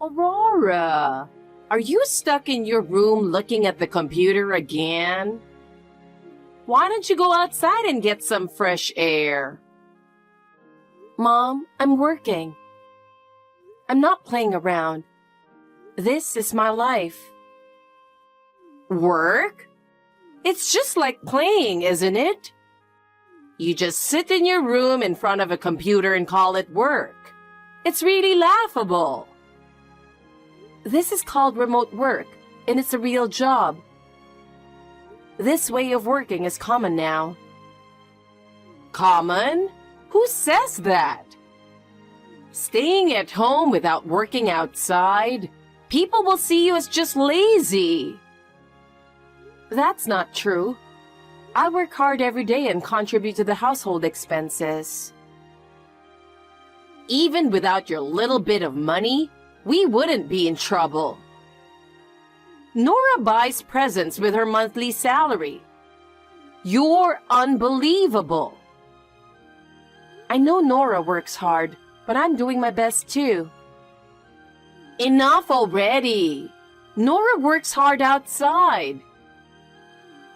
Aurora, are you stuck in your room looking at the computer again? Why don't you go outside and get some fresh air? Mom, I'm working. I'm not playing around. This is my life. Work? It's just like playing, isn't it? You just sit in your room in front of a computer and call it work. It's really laughable. This is called remote work, and it's a real job. This way of working is common now. Common? Who says that? Staying at home without working outside, people will see you as just lazy. That's not true. I work hard every day and contribute to the household expenses. Even without your little bit of money, we wouldn't be in trouble. Nora buys presents with her monthly salary. You're unbelievable. I know Nora works hard, but I'm doing my best too. Enough already. Nora works hard outside.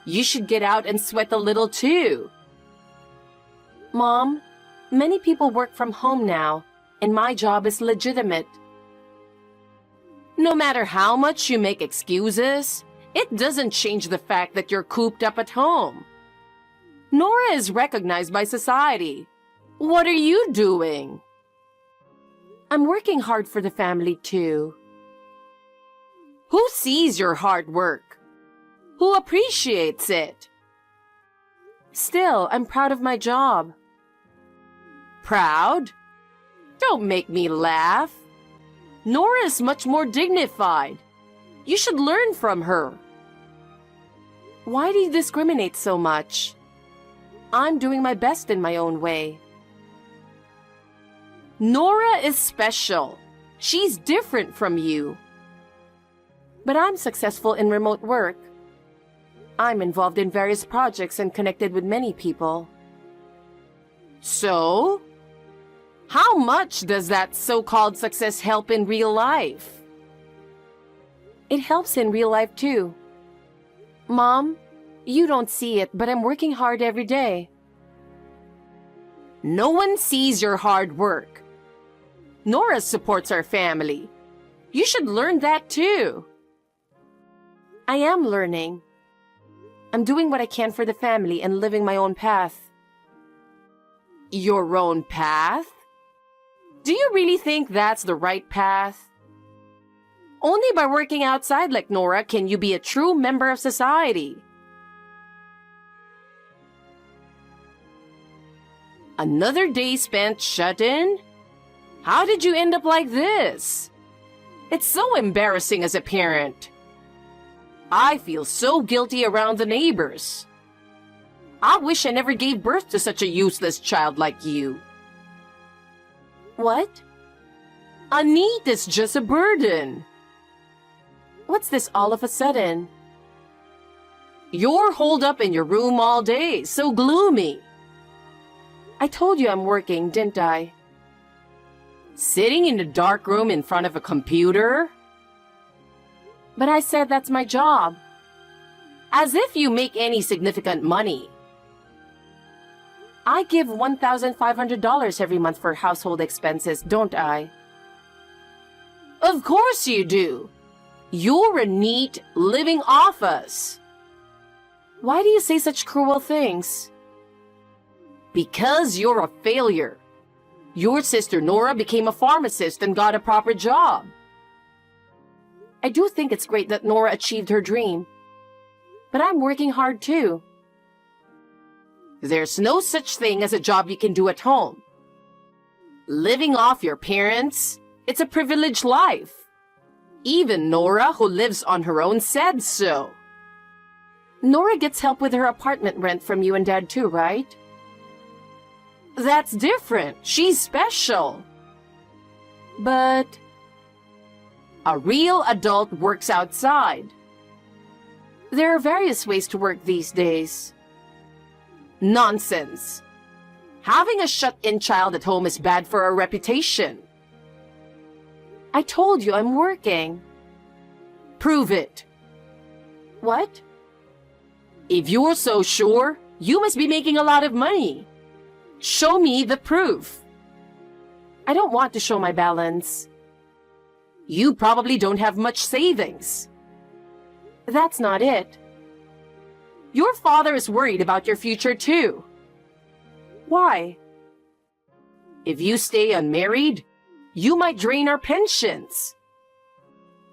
You should get out and sweat a little too. Mom, many people work from home now, and my job is legitimate. No matter how much you make excuses, it doesn't change the fact that you're cooped up at home. Nora is recognized by society. What are you doing? I'm working hard for the family too. Who sees your hard work? Who appreciates it? Still, I'm proud of my job. Proud? Don't make me laugh. Nora is much more dignified. You should learn from her. Why do you discriminate so much? I'm doing my best in my own way. Nora is special. She's different from you. But I'm successful in remote work. I'm involved in various projects and connected with many people. So? How much does that so-called success help in real life? It helps in real life too. Mom, you don't see it, but I'm working hard every day. No one sees your hard work. Nora supports our family. You should learn that too. I am learning. I'm doing what I can for the family and living my own path. Your own path? Do you really think that's the right path? Only by working outside like Nora can you be a true member of society. Another day spent shut in? How did you end up like this? It's so embarrassing as a parent. I feel so guilty around the neighbors. I wish I never gave birth to such a useless child like you. What? Anit is just a burden. What's this all of a sudden? You're holed up in your room all day, so gloomy. I told you I'm working, didn't I? Sitting in a dark room in front of a computer? But I said that's my job. As if you make any significant money. I give $1,500 every month for household expenses, don't I? Of course you do. You're a neat living off us. Why do you say such cruel things? Because you're a failure. Your sister Nora became a pharmacist and got a proper job. I do think it's great that Nora achieved her dream. But I'm working hard too. There's no such thing as a job you can do at home. Living off your parents, it's a privileged life. Even Nora, who lives on her own, said so. Nora gets help with her apartment rent from you and Dad too, right? That's different. She's special. But a real adult works outside. There are various ways to work these days. Nonsense. Having a shut-in child at home is bad for our reputation. I told you I'm working. Prove it. What? If you're so sure, you must be making a lot of money. Show me the proof. I don't want to show my balance. You probably don't have much savings. That's not it. Your father is worried about your future too. Why? If you stay unmarried, you might drain our pensions.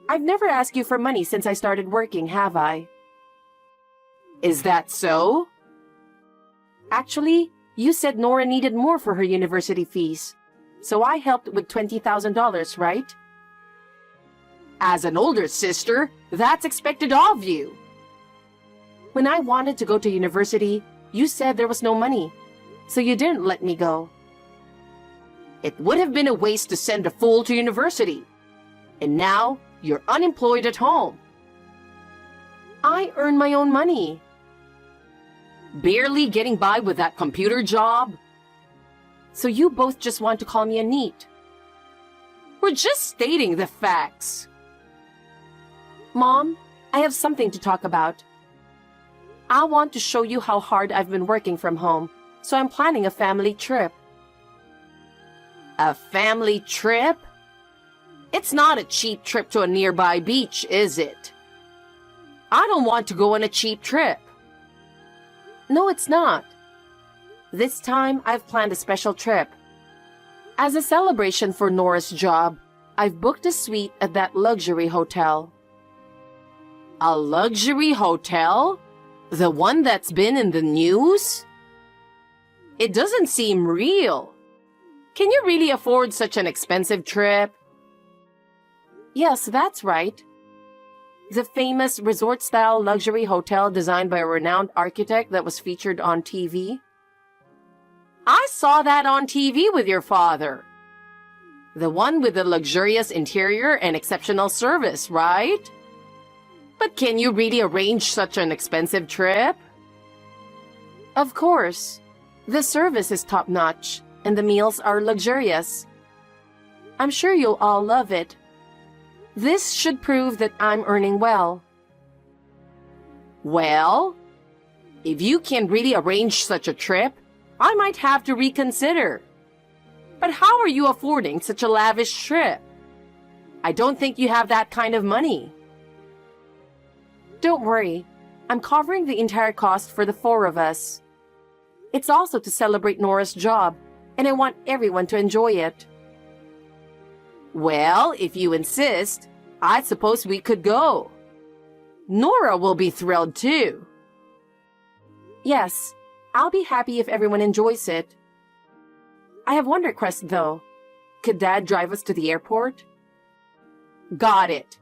I've never asked you for money since I started working, have I? Is that so? Actually, you said Nora needed more for her university fees, so I helped with $20,000, right? As an older sister, that's expected of you. When I wanted to go to university, you said there was no money, so you didn't let me go. It would have been a waste to send a fool to university. And now, you're unemployed at home. I earn my own money. Barely getting by with that computer job? So you both just want to call me a NEET. We're just stating the facts. Mom, I have something to talk about. I want to show you how hard I've been working from home, so I'm planning a family trip. A family trip? It's not a cheap trip to a nearby beach, is it? I don't want to go on a cheap trip. No, it's not. This time, I've planned a special trip. As a celebration for Nora's job, I've booked a suite at that luxury hotel. A luxury hotel? The one that's been in the news? It doesn't seem real. Can you really afford such an expensive trip? Yes, that's right. The famous resort-style luxury hotel designed by a renowned architect that was featured on TV. I saw that on TV with your father. The one with the luxurious interior and exceptional service, right? But can you really arrange such an expensive trip? Of course. The service is top-notch, and the meals are luxurious. I'm sure you'll all love it. This should prove that I'm earning well. Well, if you can really arrange such a trip, I might have to reconsider. But how are you affording such a lavish trip? I don't think you have that kind of money. Don't worry, I'm covering the entire cost for the 4 of us. It's also to celebrate Nora's job, and I want everyone to enjoy it. Well, if you insist, I suppose we could go. Nora will be thrilled too. Yes, I'll be happy if everyone enjoys it. I have one request though. Could Dad drive us to the airport? Got it.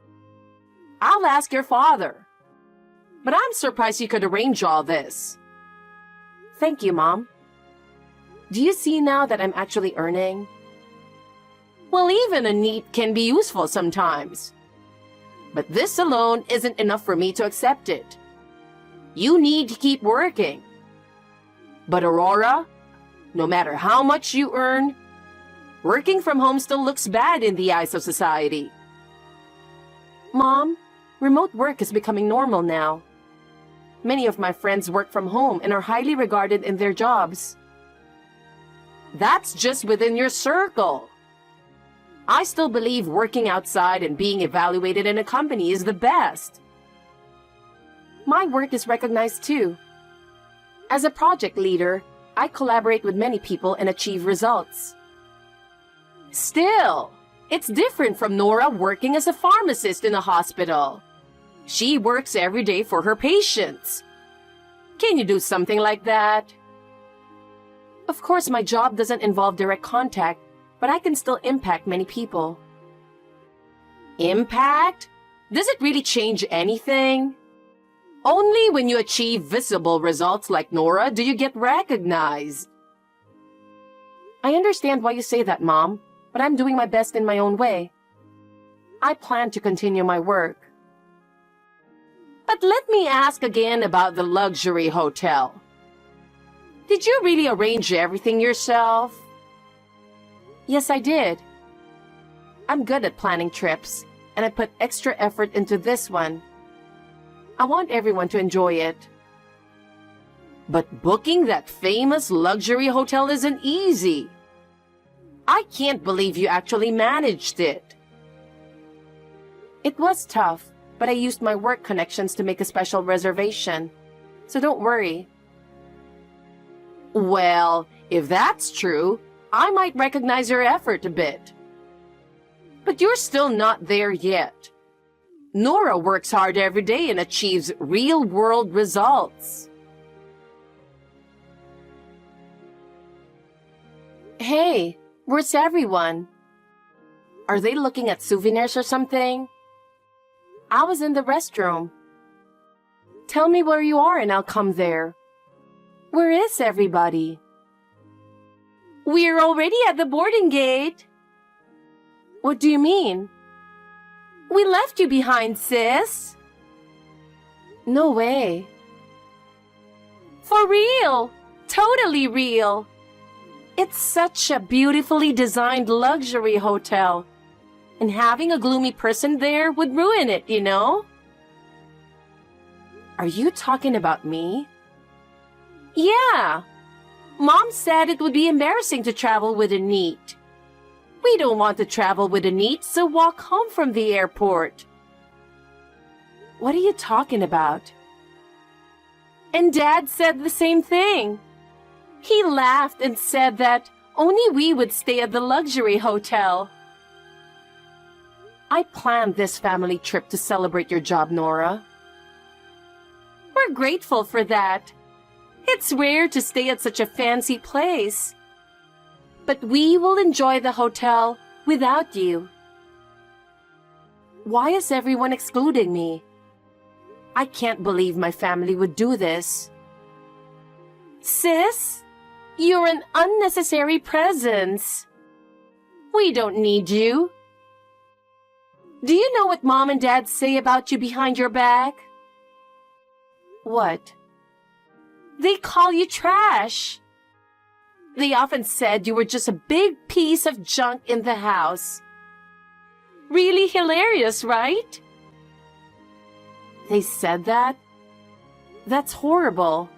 I'll ask your father. But I'm surprised you could arrange all this. Thank you, Mom. Do you see now that I'm actually earning? Well, even a NEET can be useful sometimes. But this alone isn't enough for me to accept it. You need to keep working. But Aurora, no matter how much you earn, working from home still looks bad in the eyes of society. Mom, remote work is becoming normal now. Many of my friends work from home and are highly regarded in their jobs. That's just within your circle. I still believe working outside and being evaluated in a company is the best. My work is recognized too. As a project leader, I collaborate with many people and achieve results. Still, it's different from Nora working as a pharmacist in a hospital. She works every day for her patients. Can you do something like that? Of course, my job doesn't involve direct contact, but I can still impact many people. Impact? Does it really change anything? Only when you achieve visible results like Nora do you get recognized. I understand why you say that, Mom, but I'm doing my best in my own way. I plan to continue my work. But let me ask again about the luxury hotel. Did you really arrange everything yourself? Yes, I did. I'm good at planning trips, and I put extra effort into this one. I want everyone to enjoy it. But booking that famous luxury hotel isn't easy. I can't believe you actually managed it. It was tough, but I used my work connections to make a special reservation. So don't worry. Well, if that's true, I might recognize your effort a bit. But you're still not there yet. Nora works hard every day and achieves real-world results. Hey, where's everyone? Are they looking at souvenirs or something? I was in the restroom. Tell me where you are and I'll come there. Where is everybody? We're already at the boarding gate. What do you mean? We left you behind, sis. No way. For real. Totally real. It's such a beautifully designed luxury hotel. And having a gloomy person there would ruin it, you know? Are you talking about me? Yeah. Mom said it would be embarrassing to travel with a NEET. We don't want to travel with a NEET, so walk home from the airport. What are you talking about? And Dad said the same thing. He laughed and said that only we would stay at the luxury hotel. I planned this family trip to celebrate your job, Nora. We're grateful for that. It's rare to stay at such a fancy place. But we will enjoy the hotel without you. Why is everyone excluding me? I can't believe my family would do this. Sis, you're an unnecessary presence. We don't need you. Do you know what Mom and Dad say about you behind your back? What? They call you trash. They often said you were just a big piece of junk in the house. Really hilarious, right? They said that? That's horrible.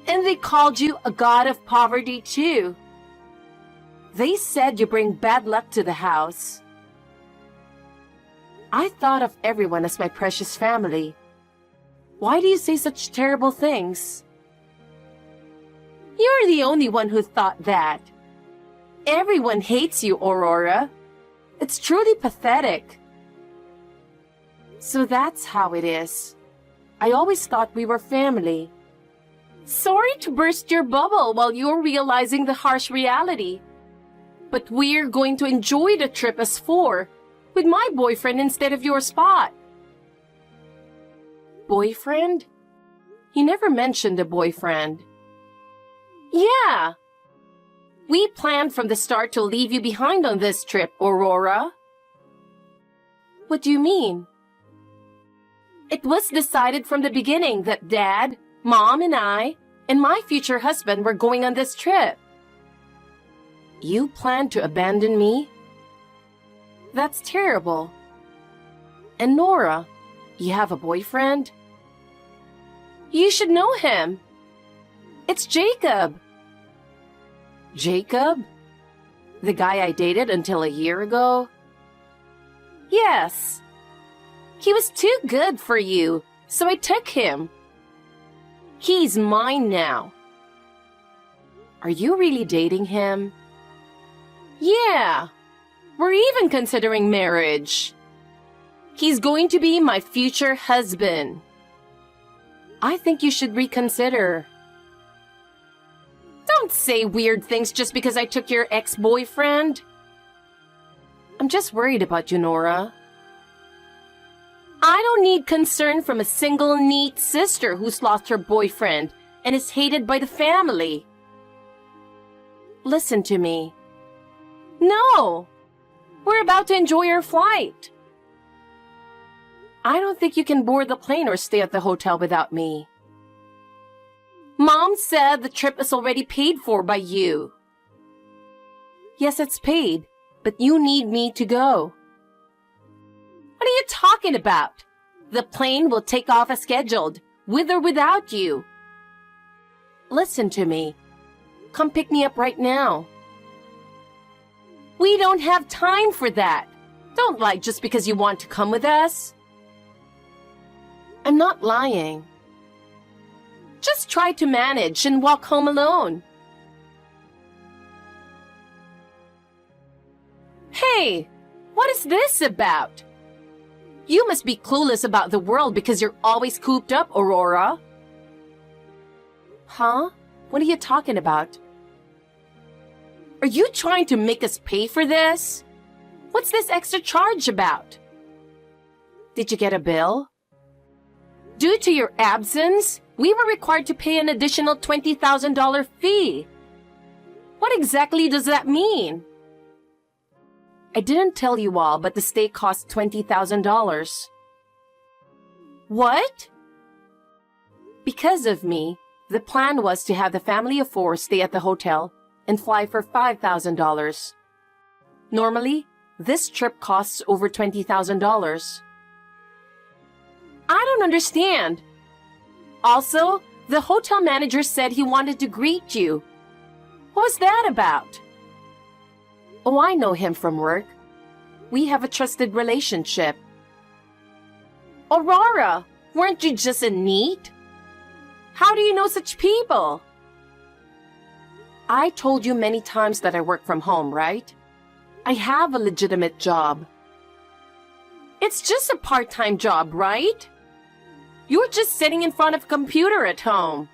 And they called you a god of poverty, too. They said you bring bad luck to the house. I thought of everyone as my precious family. Why do you say such terrible things? You're the only one who thought that. Everyone hates you, Aurora. It's truly pathetic. So that's how it is. I always thought we were family. Sorry to burst your bubble while you're realizing the harsh reality. But we're going to enjoy the trip as four, with my boyfriend instead of your spot. Boyfriend? You never mentioned a boyfriend. Yeah. We planned from the start to leave you behind on this trip, Aurora. What do you mean? It was decided from the beginning that Dad, Mom, and I, and my future husband were going on this trip. You planned to abandon me? That's terrible. And Nora, you have a boyfriend? You should know him. It's Jacob. Jacob? The guy I dated until a year ago? Yes. He was too good for you, so I took him. He's mine now. Are you really dating him? Yeah. We're even considering marriage. He's going to be my future husband. I think you should reconsider. Don't say weird things just because I took your ex-boyfriend. I'm just worried about you, Nora. I don't need concern from a single neat sister who's lost her boyfriend and is hated by the family. Listen to me. No! We're about to enjoy our flight. I don't think you can board the plane or stay at the hotel without me. Mom said the trip is already paid for by you. Yes, it's paid, but you need me to go. What are you talking about? The plane will take off as scheduled, with or without you. Listen to me. Come pick me up right now. We don't have time for that. Don't lie just because you want to come with us. I'm not lying. Just try to manage and walk home alone. Hey, what is this about? You must be clueless about the world because you're always cooped up, Aurora. Huh? What are you talking about? Are you trying to make us pay for this? What's this extra charge about? Did you get a bill? Due to your absence, we were required to pay an additional $20,000 fee. What exactly does that mean? I didn't tell you all, but the stay cost $20,000. What? Because of me, the plan was to have the family of 4 stay at the hotel and fly for $5,000. Normally, this trip costs over $20,000. I don't understand. Also, the hotel manager said he wanted to greet you. What was that about? Oh, I know him from work. We have a trusted relationship. Aurora, weren't you just a NEET? How do you know such people? I told you many times that I work from home, right? I have a legitimate job. It's just a part-time job, right? You're just sitting in front of a computer at home.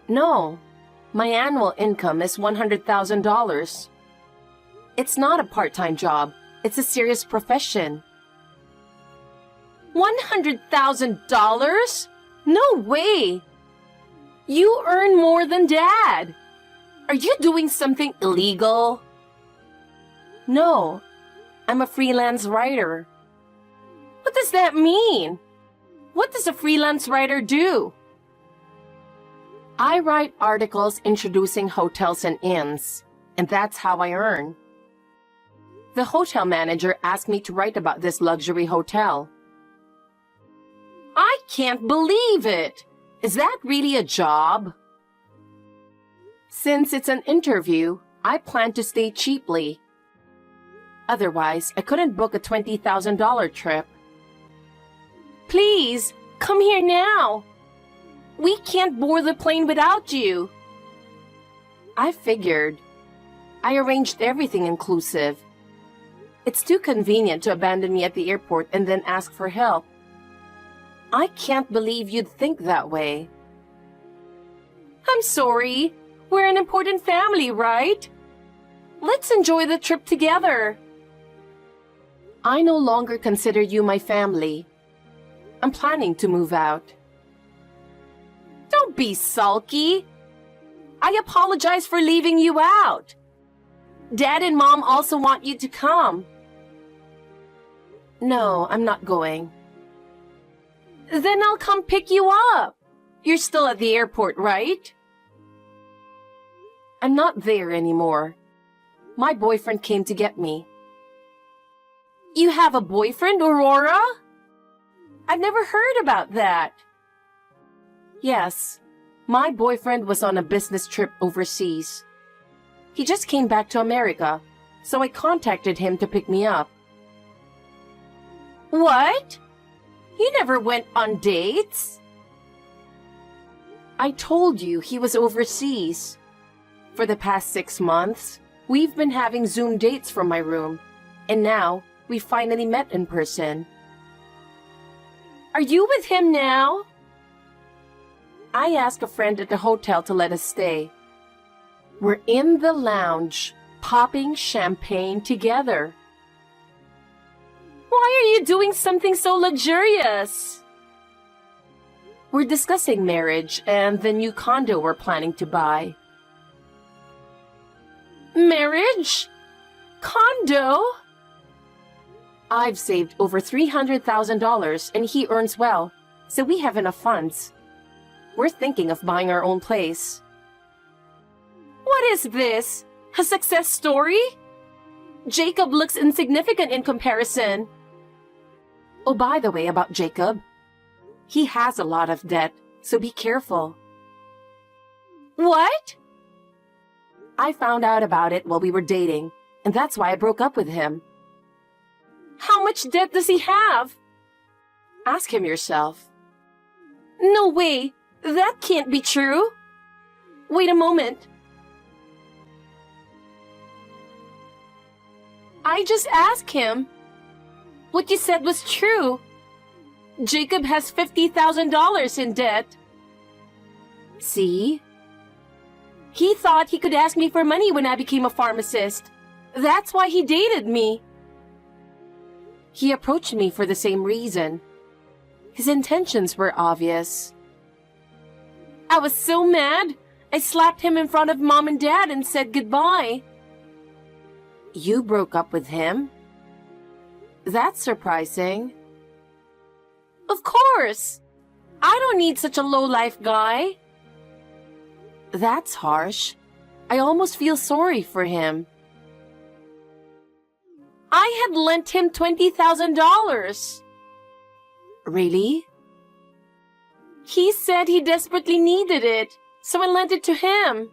No, my annual income is $100,000. It's not a part-time job. It's a serious profession. $100,000? No way! You earn more than Dad. Are you doing something illegal? No, I'm a freelance writer. What does that mean? What does a freelance writer do? I write articles introducing hotels and inns, and that's how I earn. The hotel manager asked me to write about this luxury hotel. I can't believe it! Is that really a job? Since it's an interview, I plan to stay cheaply. Otherwise, I couldn't book a $20,000 trip. Please, come here now. We can't board the plane without you. I figured. I arranged everything inclusive. It's too convenient to abandon me at the airport and then ask for help. I can't believe you'd think that way. I'm sorry. We're an important family, right? Let's enjoy the trip together. I no longer consider you my family. I'm planning to move out. Don't be sulky. I apologize for leaving you out. Dad and Mom also want you to come. No, I'm not going. Then I'll come pick you up. You're still at the airport, right? I'm not there anymore. My boyfriend came to get me. You have a boyfriend, Aurora? I've never heard about that. Yes, my boyfriend was on a business trip overseas. He just came back to America, so I contacted him to pick me up. What? You never went on dates? I told you he was overseas. For the past 6 months, we've been having Zoom dates from my room, and now we finally met in person. Are you with him now? I asked a friend at the hotel to let us stay. We're in the lounge, popping champagne together. Why are you doing something so luxurious? We're discussing marriage and the new condo we're planning to buy. Marriage? Condo? I've saved over $300,000 and he earns well, so we have enough funds. We're thinking of buying our own place. What is this? A success story? Jacob looks insignificant in comparison. Oh, by the way, about Jacob. He has a lot of debt, so be careful. What? I found out about it while we were dating, and that's why I broke up with him. How much debt does he have? Ask him yourself. No way! That can't be true! Wait a moment. I just asked him. What you said was true. Jacob has $50,000 in debt. See? He thought he could ask me for money when I became a pharmacist. That's why he dated me. He approached me for the same reason. His intentions were obvious. I was so mad, I slapped him in front of Mom and Dad and said goodbye. You broke up with him? That's surprising. Of course! I don't need such a low-life guy. That's harsh. I almost feel sorry for him. I had lent him $20,000. Really? He said he desperately needed it, so I lent it to him.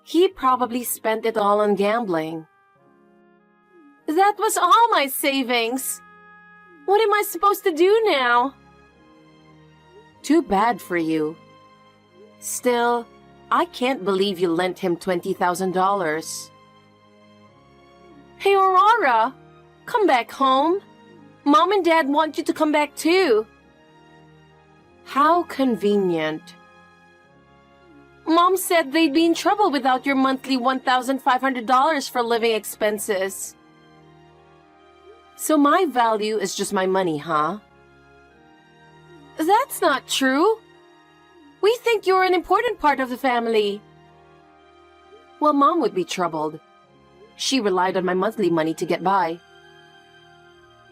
He probably spent it all on gambling. That was all my savings. What am I supposed to do now? Too bad for you. Still, I can't believe you lent him $20,000. Hey, Aurora, come back home. Mom and Dad want you to come back too. How convenient. Mom said they'd be in trouble without your monthly $1,500 for living expenses. So my value is just my money, huh? That's not true. We think you're an important part of the family. Well, Mom would be troubled. She relied on my monthly money to get by.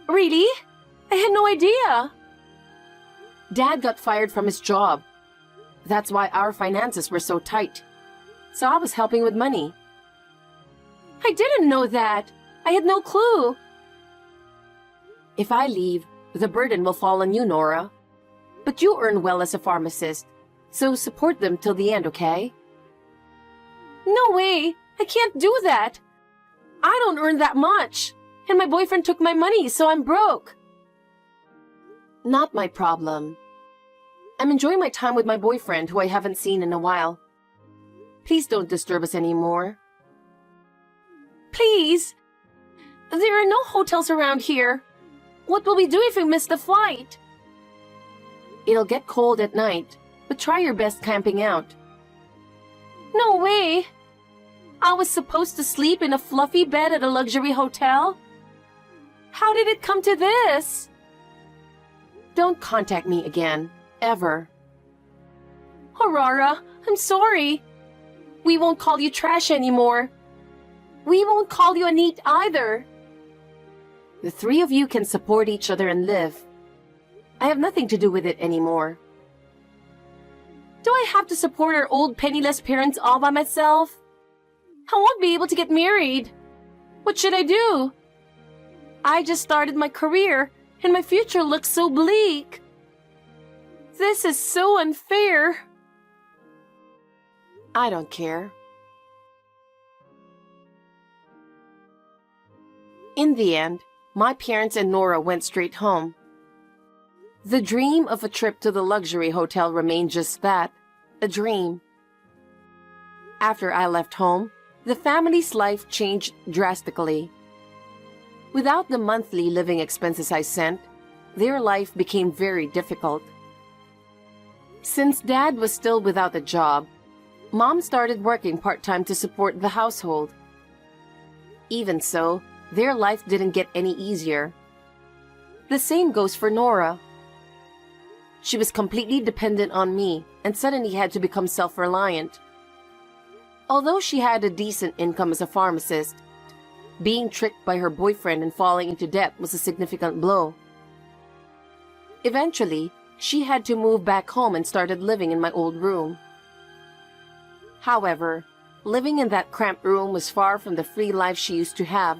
Really? I had no idea. Dad got fired from his job. That's why our finances were so tight. So I was helping with money. I didn't know that. I had no clue. If I leave, the burden will fall on you, Nora. But you earn well as a pharmacist, so support them till the end, okay? No way! I can't do that! I don't earn that much, and my boyfriend took my money, so I'm broke. Not my problem. I'm enjoying my time with my boyfriend, who I haven't seen in a while. Please don't disturb us anymore. Please? There are no hotels around here. What will we do if we miss the flight? It'll get cold at night, but try your best camping out. No way! I was supposed to sleep in a fluffy bed at a luxury hotel? How did it come to this? Don't contact me again, ever. Aurora, I'm sorry. We won't call you trash anymore. We won't call you a neat either. The three of you can support each other and live. I have nothing to do with it anymore. Do I have to support our old penniless parents all by myself? I won't be able to get married. What should I do? I just started my career, and my future looks so bleak. This is so unfair. I don't care. In the end, my parents and Nora went straight home. The dream of a trip to the luxury hotel remained just that, a dream. After I left home, the family's life changed drastically. Without the monthly living expenses I sent, their life became very difficult. Since Dad was still without a job, Mom started working part-time to support the household. Even so, their life didn't get any easier. The same goes for Nora. She was completely dependent on me and suddenly had to become self-reliant. Although she had a decent income as a pharmacist, being tricked by her boyfriend and falling into debt was a significant blow. Eventually, she had to move back home and started living in my old room. However, Living in that cramped room was far from the free life she used to have.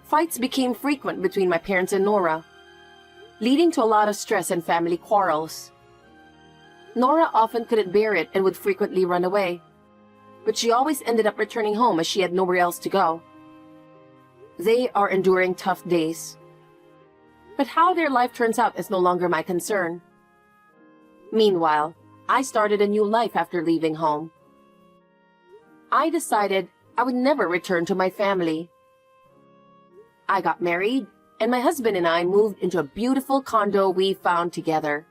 Fights became frequent between my parents and Nora, leading to a lot of stress and family quarrels. Nora often couldn't bear it and would frequently run away, but she always ended up returning home as she had nowhere else to go. They are enduring tough days. But how their life turns out is no longer my concern. Meanwhile, I started a new life after leaving home. I decided I would never return to my family. I got married, and my husband and I moved into a beautiful condo we found together.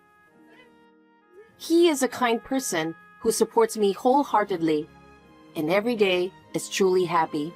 He is a kind person who supports me wholeheartedly, and every day is truly happy.